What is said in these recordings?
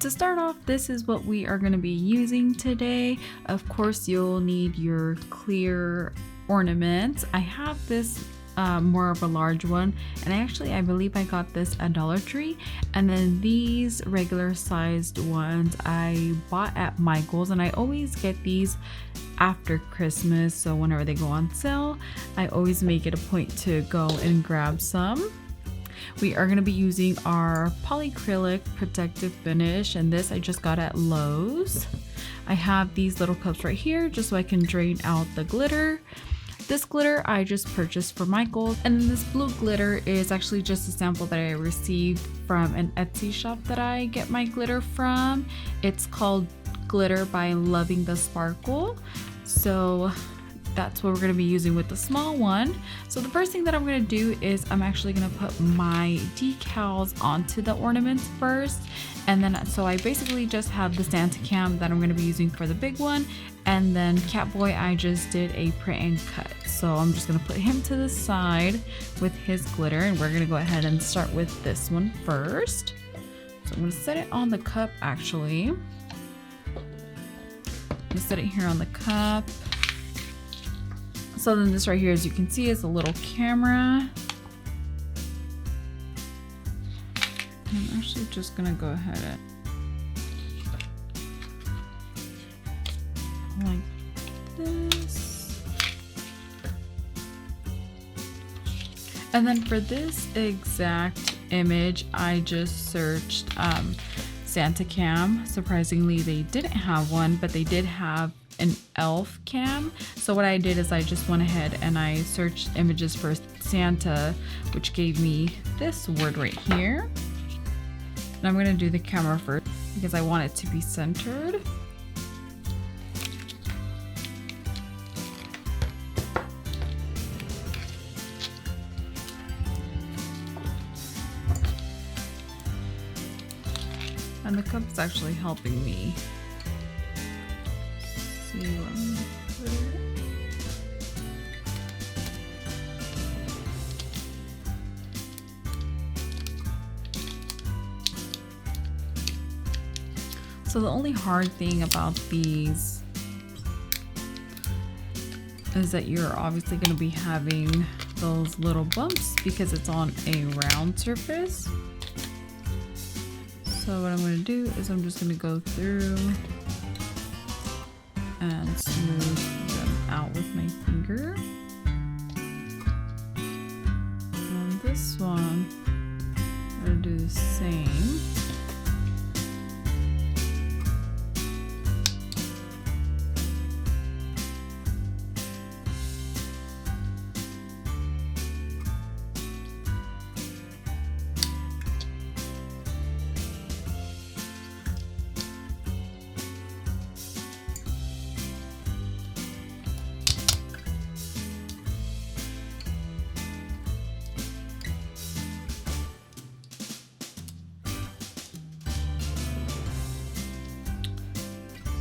To start off, this is what we are going to be using today. Of course, you'll need your clear ornaments. I have this more of a large one, and I believe I got this at Dollar Tree. And then these regular sized ones I bought at Michael's, and I always get these after Christmas, so whenever they go on sale, I always make it a point to go and grab some. We are going to be using our polyacrylic protective finish, and this I just got at Lowe's. I have these little cups right here just so I can drain out the glitter. This glitter I just purchased for Michael, and this blue glitter is actually just a sample that I received from an Etsy shop that I get my glitter from. It's called Glitter by Loving the Sparkle. So that's what we're going to be using with the small one. So the first thing that I'm going to do is I'm actually going to put my decals onto the ornaments first. And then, so I basically just have the Santa cam that I'm going to be using for the big one. And then Catboy, I just did a print and cut. So I'm just going to put him to the side with his glitter. And we're going to go ahead and start with this one first. So I'm going to set it on the cup actually. I'm going to set it here on the cup. So then this right here, as you can see, is a little camera. I'm actually just gonna go ahead and like this. And then for this exact image, I just searched Santa cam. Surprisingly, they didn't have one, but they did have an elf cam. So what I did is I just went ahead and I searched images for Santa, which gave me this word right here. And I'm going to do the camera first because I want it to be centered. And the cup is actually helping me. See where I'm gonna put it. So the only hard thing about these is that you're obviously going to be having those little bumps because it's on a round surface. So what I'm going to do is I'm just going to go through and smooth them out with my finger. On this one, I'm going to do the same.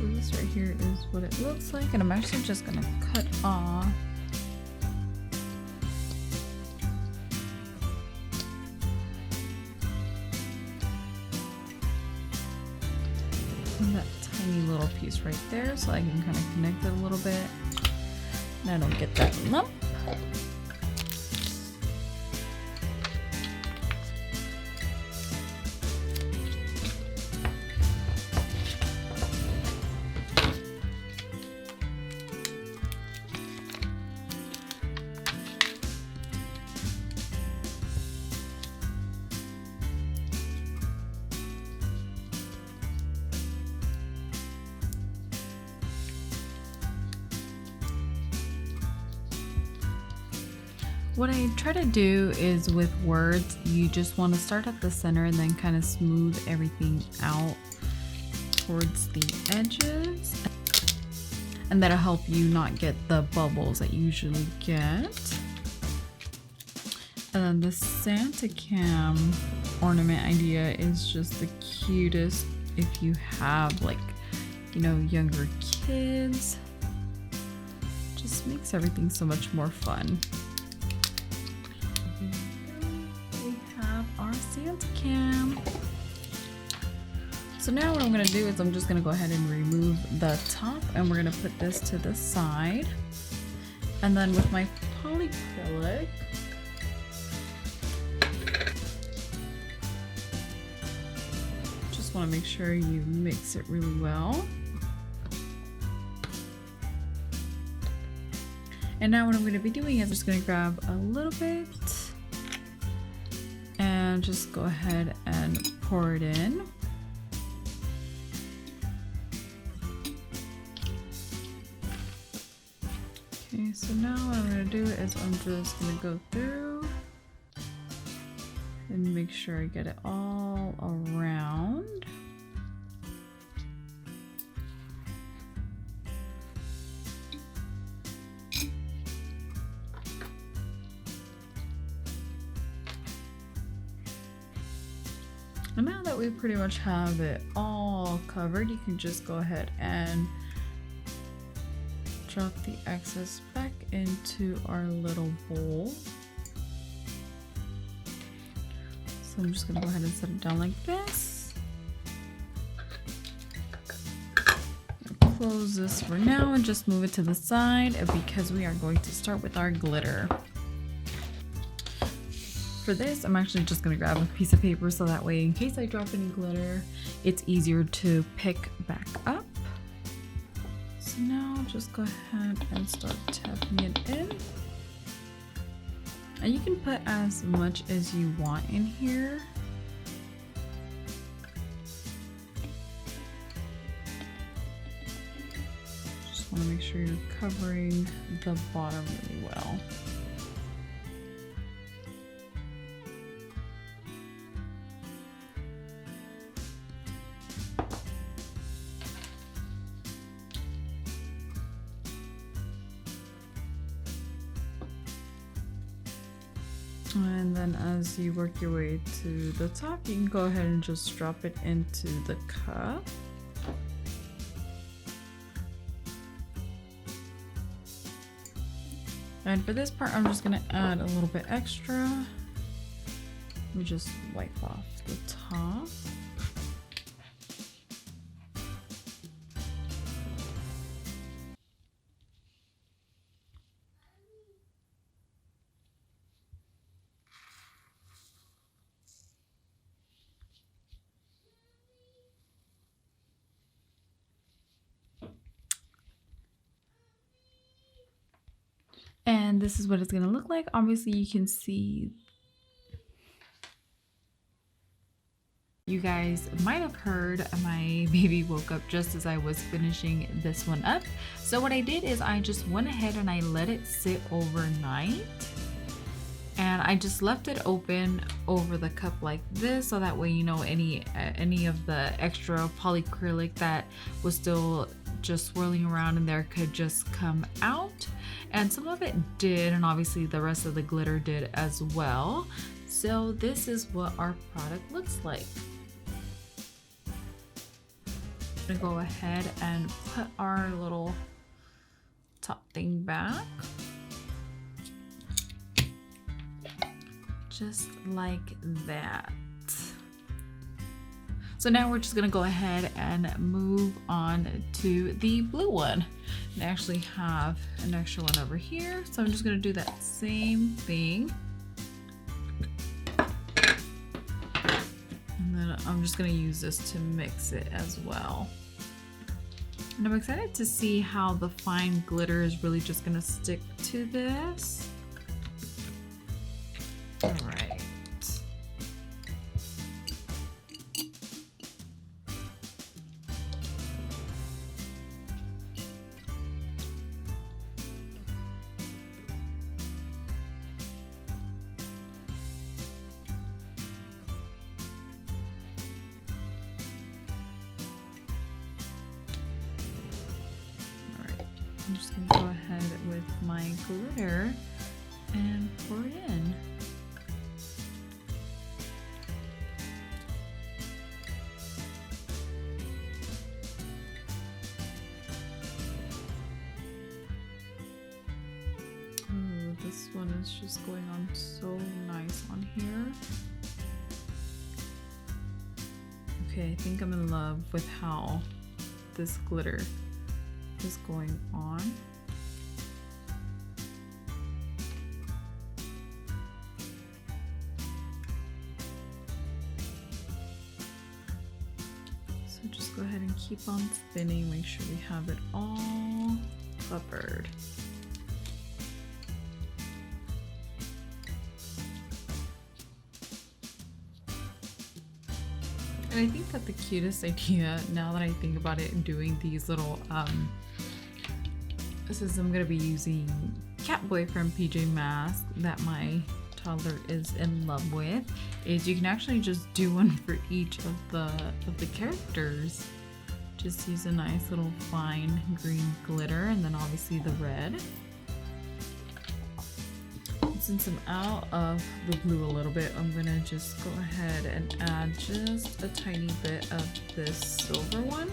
This right here is what it looks like, and I'm actually just gonna cut off that tiny little piece right there so I can kind of connect it a little bit and I don't get that lump. What I try to do is with words, you just want to start at the center and then kind of smooth everything out towards the edges. And that'll help you not get the bubbles that you usually get. And then the Santa cam ornament idea is just the cutest if you have like, you know, younger kids. Just makes everything so much more fun. We have our Santa cam. So now what I'm going to do is I'm just going to go ahead and remove the top, and we're going to put this to the side. And then with my polyacrylic, just want to make sure you mix it really well. And now what I'm going to be doing is just going to grab a little bit and just go ahead and pour it in. Okay, so now what I'm going to do is I'm just going to go through and make sure I get it all around. And now that we pretty much have it all covered, you can just go ahead and drop the excess back into our little bowl. So I'm just gonna go ahead and set it down like this. Close this for now and just move it to the side because we are going to start with our glitter. For this, I'm actually just gonna grab a piece of paper so that way in case I drop any glitter, it's easier to pick back up. So now just go ahead and start tapping it in. And you can put as much as you want in here. Just wanna make sure you're covering the bottom really well. And then as you work your way to the top, you can go ahead and just drop it into the cup. And for this part, I'm just gonna add a little bit extra. Let me just wipe off the top. And this is what it's gonna look like. Obviously you can see, you guys might have heard my baby woke up just as I was finishing this one up. So what I did is I just went ahead and I let it sit overnight. And I just left it open over the cup like this, so that way, you know, any of the extra polyacrylic that was still just swirling around in there could just come out. And some of it did, and obviously the rest of the glitter did as well. So this is what our product looks like. I'm gonna go ahead and put our little top thing back. Just like that. So now we're just gonna go ahead and move on to the blue one. I actually have an extra one over here, so I'm just gonna do that same thing. And then I'm just gonna use this to mix it as well. And I'm excited to see how the fine glitter is really just gonna stick to this. All right. I'm just gonna go ahead with my glitter and pour it in. Oh, this one is just going on so nice on here. Okay, I think I'm in love with how this glitter is going on. So just go ahead and keep on spinning, make sure we have it all covered. And I think that the cutest idea, now that I think about it, doing these little, since I'm gonna be using Cat Boyfriend PJ Masks that my toddler is in love with, is you can actually just do one for each of the characters. Just use a nice little fine green glitter, and then obviously the red. Since I'm out of the blue a little bit, I'm gonna just go ahead and add just a tiny bit of this silver one.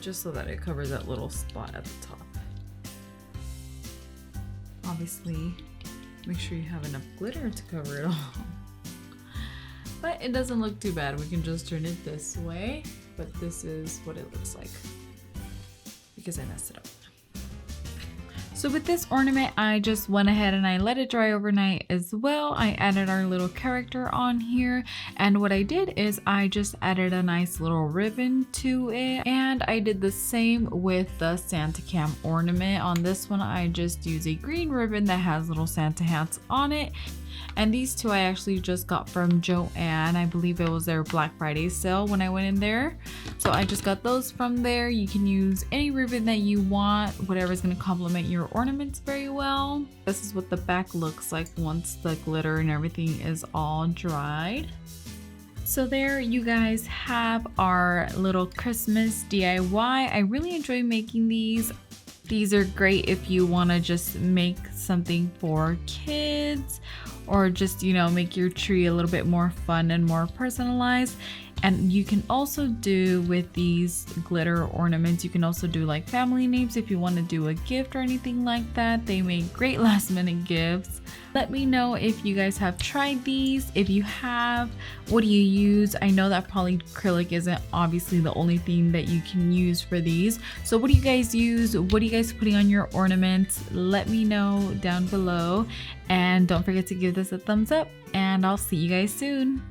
Just so that it covers that little spot at the top. Obviously, make sure you have enough glitter to cover it all. But it doesn't look too bad. We can just turn it this way, but this is what it looks like because I messed it up. So with this ornament, I just went ahead and I let it dry overnight as well. I added our little character on here, and what I did is I just added a nice little ribbon to it, and I did the same with the Santa Cam ornament. On this one, I just used a green ribbon that has little Santa hats on it. And these two I actually just got from Joann. I believe it was their Black Friday sale when I went in there. So I just got those from there. You can use any ribbon that you want, whatever's going to complement your ornaments very well. This is what the back looks like once the glitter and everything is all dried. So there you guys have our little Christmas DIY. I really enjoy making these. These are great if you want to just make something for kids, or just, you know, make your tree a little bit more fun and more personalized. And you can also do with these glitter ornaments, you can also do like family names if you want to do a gift or anything like that. They make great last minute gifts. Let me know if you guys have tried these. If you have, what do you use? I know that polyacrylic isn't obviously the only thing that you can use for these. So what do you guys use? What are you guys putting on your ornaments? Let me know down below. And don't forget to give this a thumbs up, and I'll see you guys soon.